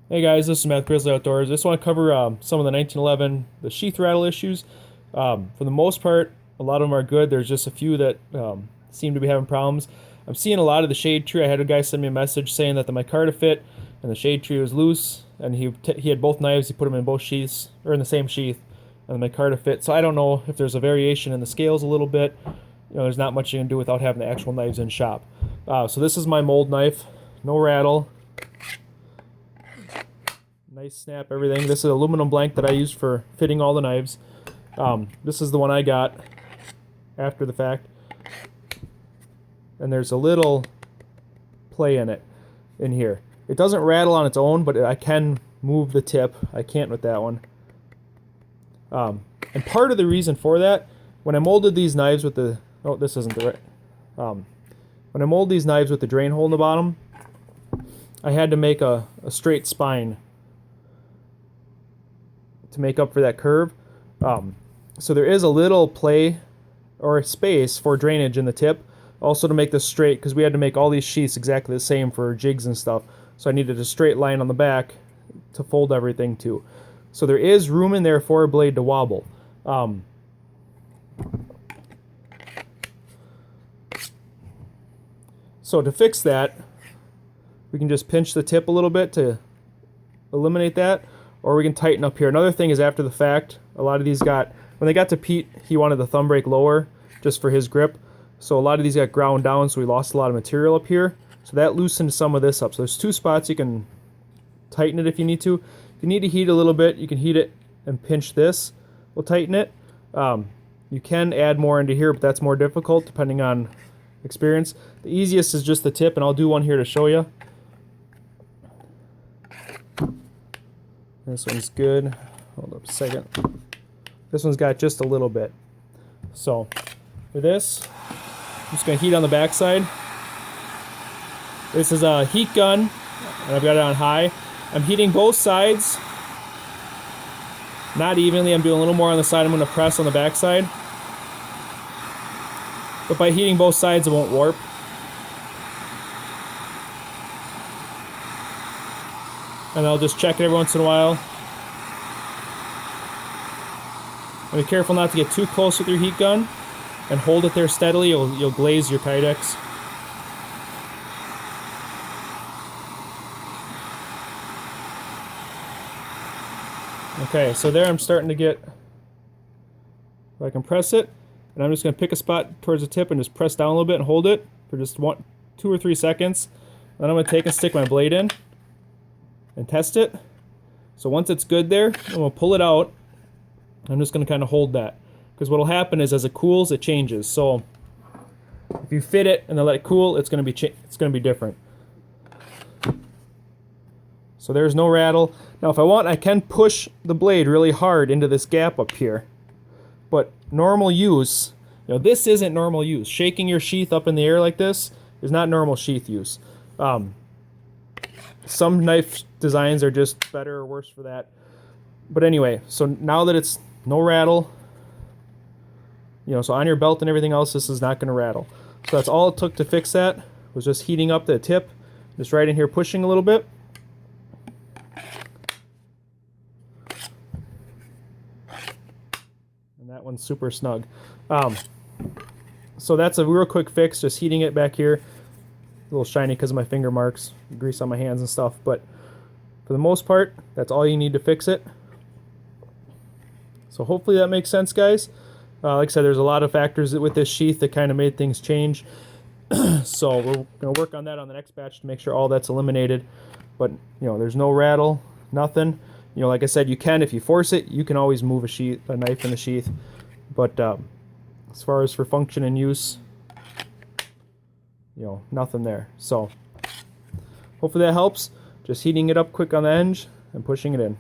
Hey guys, this is Matt, Grizzly-Outdoors. I just want to cover some of the 1911, the sheath rattle issues. For the most part, a lot of them are good. There's just a few that seem to be having problems. I'm seeing a lot of the shade tree. I had a guy send me a message saying that the micarta fit and the shade tree was loose, and he had both knives. He put them in both sheaths, or in the same sheath, and the micarta fit. So I don't know if there's a variation in the scales a little bit. There's not much you can do without having the actual knives in shop. So this is my mold knife, no rattle. Nice snap, everything. This is an aluminum blank that I used for fitting all the knives. This is the one I got after the fact. And there's a little play in it, in here. It doesn't rattle on its own, but I can move the tip. I can't with that one. And part of the reason for that, when I molded these knives with the... Oh, this isn't the right... when I molded these knives with the drain hole in the bottom, I had to make a straight spine to make up for that curve. So there is a little play or space for drainage in the tip, also to make this straight, because we had to make all these sheaths exactly the same for jigs and stuff. So I needed a straight line on the back to fold everything to. So there is room in there for a blade to wobble. So to fix that, we can just pinch the tip a little bit to eliminate that, or we can tighten up here. Another thing is, after the fact, a lot of these got, when they got to Pete, he wanted the thumb brake lower just for his grip. So a lot of these got ground down, so we lost a lot of material up here. So that loosened some of this up. So there's two spots you can tighten it if you need to. If you need to heat a little bit, you can heat it and pinch this. We'll tighten it. You can add more into here, but that's more difficult depending on experience. The easiest is just the tip, and I'll do one here to show you. This one's good. Hold up a second. This one's got just a little bit. So for this, I'm just going to heat on the backside. This is a heat gun, and I've got it on high. I'm heating both sides, not evenly. I'm doing a little more on the side. I'm going to press on the backside. But by heating both sides, it won't warp. And I'll just check it every once in a while. And be careful not to get too close with your heat gun, and hold it there steadily. You'll glaze your Kydex. Okay, so there I'm starting to get, if I can press it, and I'm just going to pick a spot towards the tip and just press down a little bit and hold it for just 2 or 3 seconds. Then I'm going to take and stick my blade in and test it. So once it's good there, I'm going to pull it out. I'm just going to kind of hold that, because what will happen is, as it cools, it changes. So if you fit it and then let it cool, it's going to be different. So there's no rattle. Now if I want, I can push the blade really hard into this gap up here. But normal use, this isn't normal use. Shaking your sheath up in the air like this is not normal sheath use. Some knife designs are just better or worse for that. But anyway, so now that it's no rattle, so on your belt and everything else, this is not going to rattle. So that's all it took to fix that, was just heating up the tip, just right in here pushing a little bit. And that one's super snug. So that's a real quick fix, just heating it back here. A little shiny because of my finger marks, grease on my hands and stuff, but for the most part, that's all you need to fix it. So hopefully that makes sense, guys. Like I said, there's a lot of factors with this sheath that kind of made things change. So we're going to work on that on the next batch to make sure all that's eliminated. But, there's no rattle, nothing. Like I said, you can, if you force it, you can always move a knife in the sheath. But as far as for function and use, nothing there. So hopefully that helps. Just heating it up quick on the edge and pushing it in.